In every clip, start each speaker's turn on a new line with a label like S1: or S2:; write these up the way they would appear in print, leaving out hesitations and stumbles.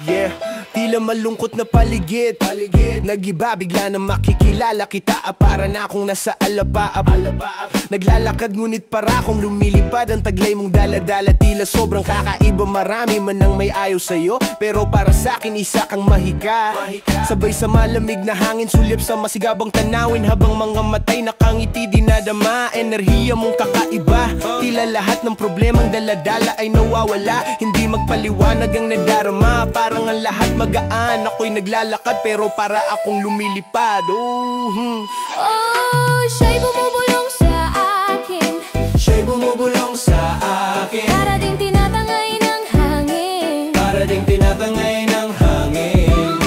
S1: Yeah, tila malungkot na paligid. Nag-iba, bigla na makikilala kita. Para na akong nasa alapaap. Naglalakad ngunit para akong lumilipad. Ang taglay mong daladala, tila sobrang kakaiba. Marami man ang may ayaw sa'yo, pero para sa'kin isa kang mahika. Sabay sa malamig na hangin, sulyap sa masigabang tanawin. Habang mga matay nakangiti, dinadama. Enerhiya mong kakaiba. Tila lahat ng problemang daladala ay nawawala. Hindi magpaliwanag ang nadarama. Parang ang lahat magaan. Ako'y naglalakad pero para akong lumilipad.
S2: Siya'y bumubulong sa akin.
S1: Siya'y bumubulong sa akin.
S2: Para ding tinatangay ng hangin.
S1: Para ding tinatangay ng hangin.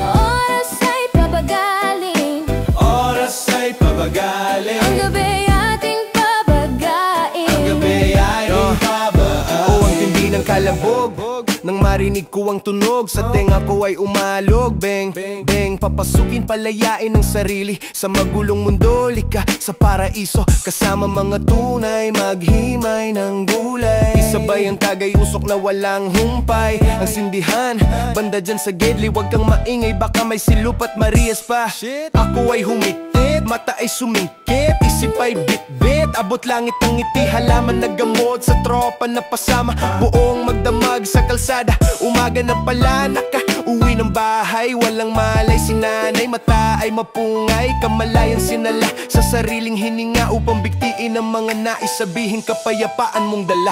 S2: Oras ay pabagaling.
S1: Oras ay pabagaling.
S2: Ang gabi ating pabagain.
S1: Ang gabi ay pabagain. Oo, ang tindi ng kalabog nang marinig ko ang tunog, sa tenga ko ay umalog. Beng, beng, papasukin, palayain ang sarili sa magulong mundo. Lika sa paraiso, kasama mga tunay, maghimay ng gulay. Isabay ang tagay, usok na walang humpay. Ang sindihan, banda dyan sa gedli. Huwag kang maingay, baka may silup at Marias pa. Ako ay humitit, mata ay sumingkit, isip ay bit-bit. Abot langit ang ngiti, halaman na gamot sa tropa na pasama. Buong magdamag sa kalsada, umaga na pala, naka-uwi ng bahay. Walang malay si nanay, mata ay mapungay. Kamalayan sinala sa sariling hininga upang bigtiin ang mga nais sabihin. Kapayapaan mong dala.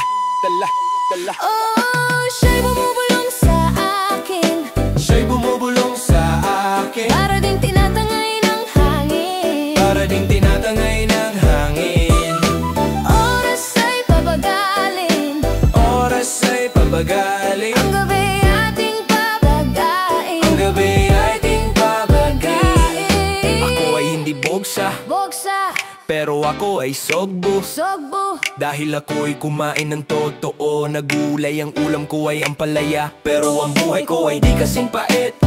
S2: Siya'y bumubulong sa akin.
S1: Siya'y bumubulong sa akin.
S2: Para ding tinatangay ng hangin.
S1: Para ding tinatangay ng hangin.
S2: Oras ay pabagaling.
S1: Oras ay pabagaling.
S2: Ang gabi ating pabagain.
S1: Ang gabi ay ating pabagain. Ako ay hindi bogsa, pero ako ay sogbo. Dahil ako'y kumain ng totoo na gulay. Ang ulam ko ay ampalaya, pero ang buhay ko ay di kasing pait.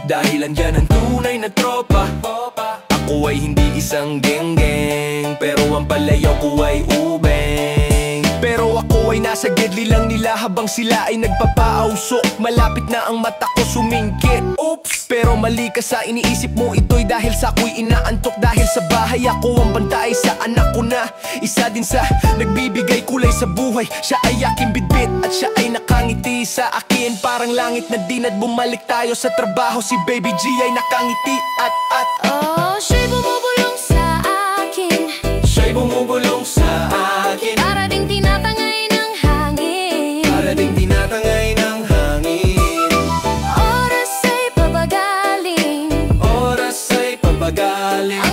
S1: Dahil andyan ang tunay na tropa. Ako ay hindi isang geng-geng, pero ang palayaw ko ay ubeng. Pero ako ay nasa gedli lang nila habang sila ay nagpapausok. Malapit na ang mata ko sumingkit. Oops! Pero mali ka sa iniisip mo, ito'y dahil sa ako'y inaantok. Dahil sa bahay ako ang bantay sa anak ko na isa din sa nagbibigay kulay sa buhay. Siya ay aking bitbit at siya ay nakangiti sa akin. Parang langit na din at bumalik tayo sa trabaho. Si Baby G ay nakangiti at
S2: siya'y bumubulong sa akin.
S1: Siya'y bumubulong sa akin.
S2: Para ding tinatangay ng hangin.
S1: Para ding tinatangay ng hangin.
S2: Oras ay pabagaling.
S1: Oras ay pabagaling.